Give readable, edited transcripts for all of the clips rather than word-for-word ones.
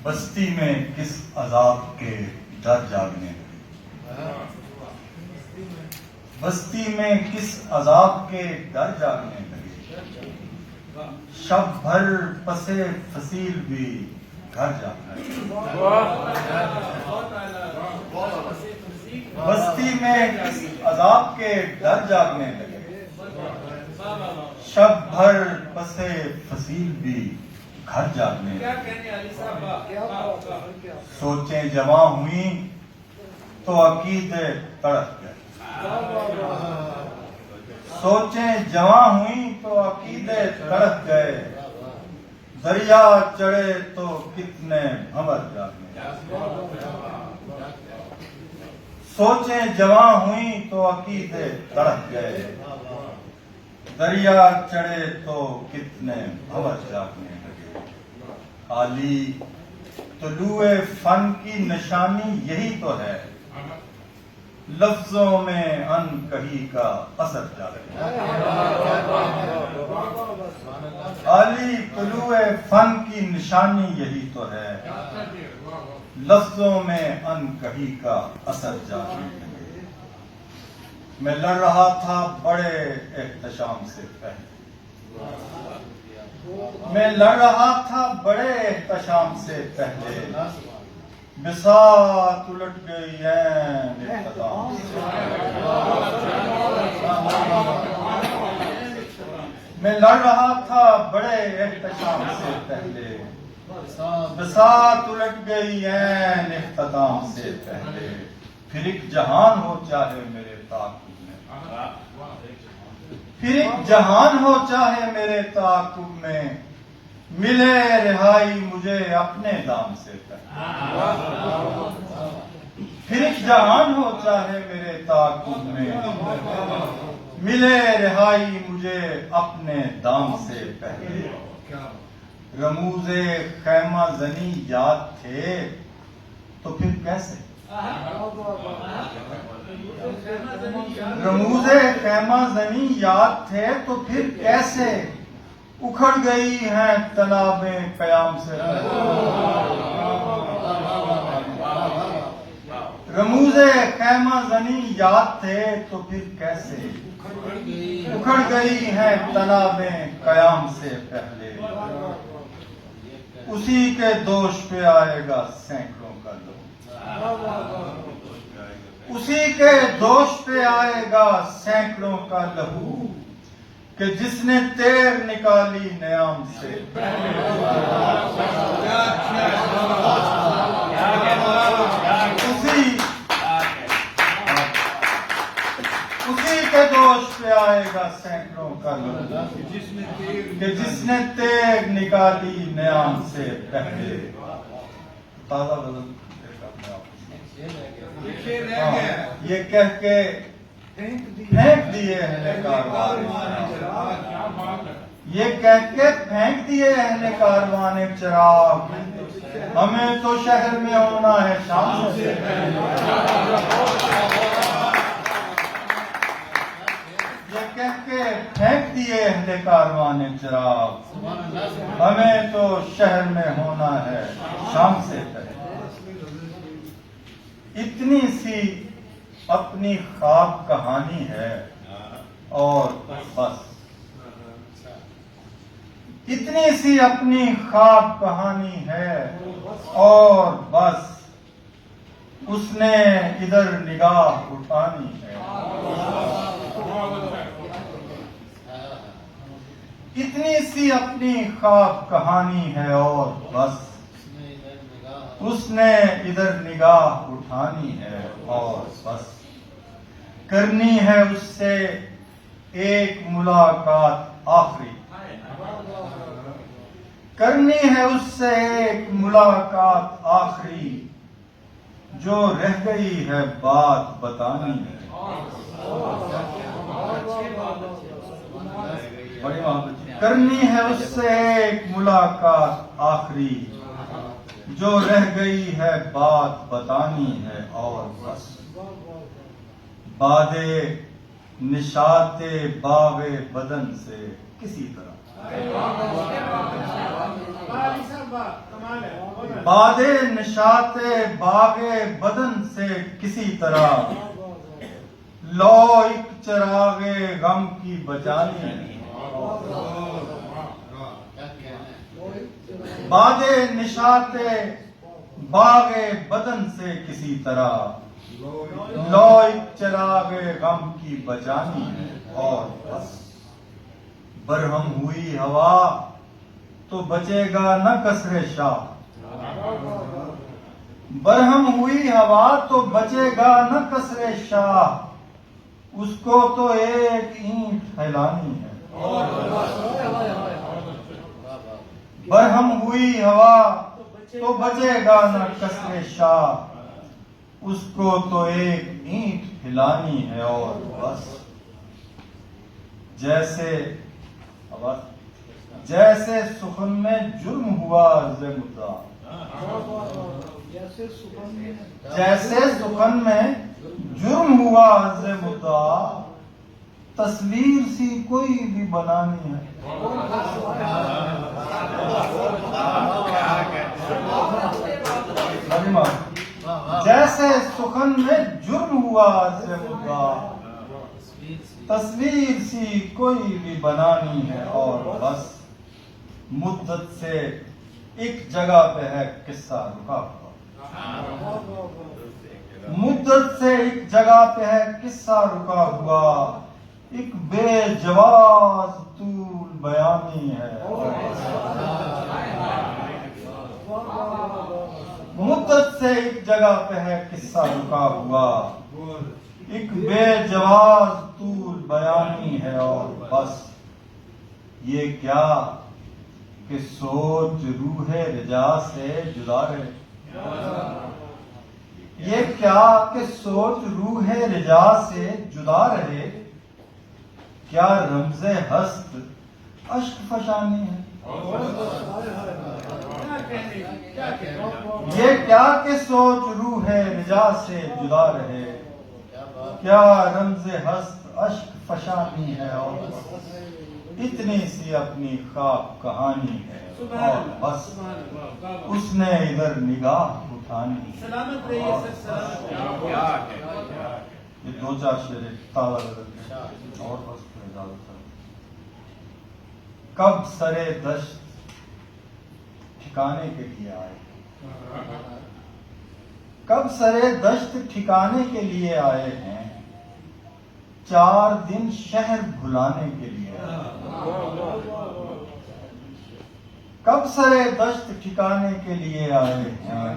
بستی میں کس عذاب کے ڈر جاگنے لگے، بستی میں کس عذاب کے ڈر جاگنے لگے، شب بھر پسے فصیل بھی گھر جاگنے لگے۔ بستی میں کس عذاب کے ڈر جاگنے لگے، شب بھر پسے فصیل بھی گھر جاگنے لگے۔ سوچیں جمع ہوئیں تو عقیدے تڑپ گئے، سوچیں جمع ہوئیں تو عقیدے تڑپ گئے، دریا چڑھے تو کتنے بھنور جاگنے لگے۔ سوچیں جمع ہوئیں تو عقیدے تڑپ گئے، دریا چڑھے تو کتنے بھنور جاگنے لگے۔ عالی طلوع فن کی نشانی یہی تو ہے، لفظوں میں ان کہی کا اثر جاگنے لگے۔ عالی طلوع فن کی نشانی یہی تو ہے، لفظوں میں ان کہی کا اثر جاگنے لگے۔ میں لڑ رہا تھا بڑے احتشام سے پہلے، میں لڑ رہا تھا بڑے احتشام سے پہلے، بساط الٹ گئی عین اختتام سے۔ میں لڑ رہا تھا بڑے احتشام سے پہلے، بساط الٹ گئی عین اختتام سے پہلے، پھر ایک جہان ہو چاہے میرے تعاقب میں، پھر ایک جہان ہو چاہے میرے تعاقب میں، ملے رہائی مجھے اپنے دام سے پہلے۔ پھر ایک جہان ہو چاہے میرے تعاقب میں، ملے رہائی مجھے اپنے دام سے پہلے۔ رموز خیمہ زنی یاد تھے تو پھر کیسے، رموز خیمہ زنی یاد تھے تو پھر کیسے، اکھڑ گئی ہیں تنابیں قیام سے پہلے۔ رموز خیمہ زنی یاد تھے تو پھر کیسے، اکھڑ گئی ہیں تنابیں قیام سے پہلے۔ اسی کے دوش پہ آئے گا سینکڑوں کا لہو، اسی کے دوش پہ آئے گا سینکڑوں کا لہو، کہ جس نے تیر نکالی نیام سے پہلے۔ اسی کے دوش پہ آئے گا سینکڑوں کا لہو، کہ جس نے تیر نکالی نیام سے پہلے۔ تازہ بدل یہ کہہ کے پھینک دیے اہل کاروان، یہ کہہ کے پھینک دیے اہل کاروان چراغ، ہمیں تو شہر میں ہونا ہے شام سے پہلے۔ یہ کہہ کے پھینک دیے اہل کاروان چراغ، ہمیں تو شہر میں ہونا ہے شام سے پہلے۔ اتنی سی اپنی خواب کہانی ہے اور بس، اتنی سی اپنی خواب کہانی ہے اور بس، اس نے ادھر نگاہ اٹھانی ہے۔ اتنی سی اپنی خواب کہانی ہے اور بس، اس نے ادھر نگاہ اٹھانی ہے اور بس، کرنی ہے اس سے ایک ملاقات آخری، کرنی ہے اس سے ایک ملاقات آخری، جو رہ گئی ہے بات بتانی ہے۔ کرنی ہے اس سے ایک ملاقات آخری، جو رہ گئی ہے بات بتانی ہے اور بس، باد نشاط باغ بدن سے کسی طرح باد نشاط باغ بدن سے کسی طرح لو ایک چراغ غم کی بچانی ہے. باد نشاط باغ بدن سے کسی طرح لو ایک چراغ غم کی بچانی ہے اور بس. برہم ہوئی ہوا تو بچے گا نہ کسر شاہ. برہم ہوئی ہوا تو بچے گا نہ کسر شاہ. اس کو تو ایک اینٹ پھیلانی ہے. برہم ہوئی ہوا تو بچے گا نہ کسر شاہ. اس کو تو ایک اینٹ پھیلانی ہے اور بس. جیسے سخن میں جرم ہوا عرض مدعا. جیسے سخن میں جرم ہوا عرض مدعا. تصویر سی کوئی بھی بنانی ہے. جیسے سخن میں جرم ہوا عرض مدعا. تصویر سی کوئی بھی بنانی ہے اور بس. مدت سے ایک جگہ پہ ہے قصہ رکا ہوا. مدت سے ایک جگہ پہ ہے قصہ رکا ہوا. ایک بے جواز طول بیانی ہے. مدت سے ایک جگہ پہ ہے قصہ رکا ہوا. ایک بے جواز طول بیانی ہے اور بس. یہ کیا کہ سوچ روح رجا سے جدا رہے. یہ کیا کہ سوچ روح رجا سے جدا رہے. کیا رمز ہست اشک فشانی ہے. یہ کیا کہ سوچ روح رجا سے جدا رہے. کیا رمز ہست اشک فشانی ہے اور اتنی سی اپنی خواب کہانی ہے اور بس. اس نے ادھر نگاہ اٹھانی ہے. یہ دو چار شعر اور بس کب سرے دشت ٹھکانے کے لیے آئے. کب سرے دشت ٹھکانے کے لیے آئے ہیں. 4 دن شہر بھلانے کے لیے آئے. کب سرے دشت ٹھکانے کے لیے آئے ہیں.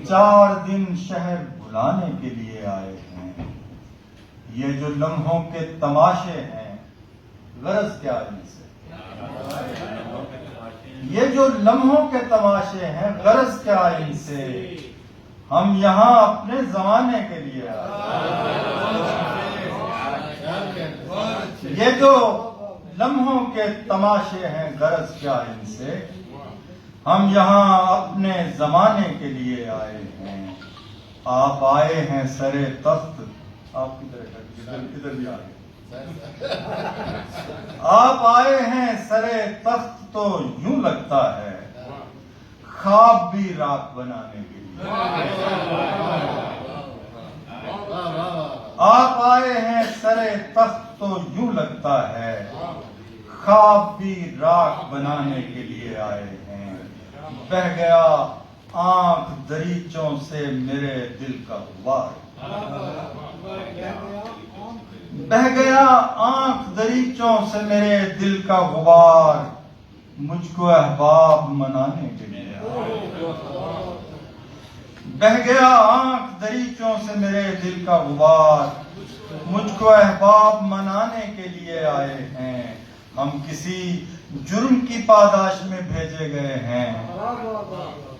4 دن شہر بھلانے کے لیے آئے ہیں. یہ جو لمحوں کے تماشے ہیں غرض کیا ان سے. یہ جو لمحوں کے تماشے ہیں غرض کیا ان سے. ہم یہاں اپنے زمانے کے لیے آئے. یہ جو لمحوں کے تماشے ہیں غرض کیا ان سے. ہم یہاں اپنے زمانے کے لیے آئے ہیں. آپ آئے ہیں سرے تخت. آپ کی طرح ادھر بھی آئے. آپ آئے ہیں سرے تخت تو یوں لگتا ہے خواب بھی رات بنانے کے لیے. آپ آئے ہیں سرے تخت تو یوں لگتا ہے خواب بھی راکھ بنانے کے لیے آئے ہیں. بہہ گیا آنکھ دریچوں سے میرے دل کا غبار. بہہ گیا آنکھ دریچوں سے میرے دل کا غبار. مجھ کو احباب منانے کے لیے. بہہ گیا آنکھ دریچوں سے میرے دل کا غبار. مجھ کو احباب منانے کے لیے آئے ہیں. ہم کسی جرم کی پاداش میں بھیجے گئے ہیں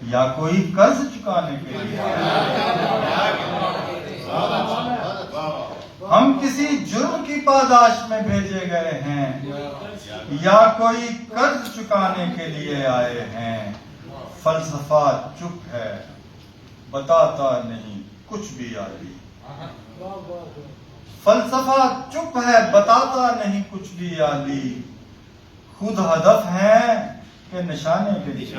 یا کوئی قرض چکانے کے لیے. ہم کسی جرم کی پاداش میں بھیجے گئے ہیں یا کوئی قرض چکانے کے لیے آئے ہیں. فلسفہ چپ ہے بتاتا نہیں کچھ بھی عالی. فلسفہ چپ ہے بتاتا نہیں کچھ بھی عالی. خود ہدف ہیں کہ نشانے کے لیے.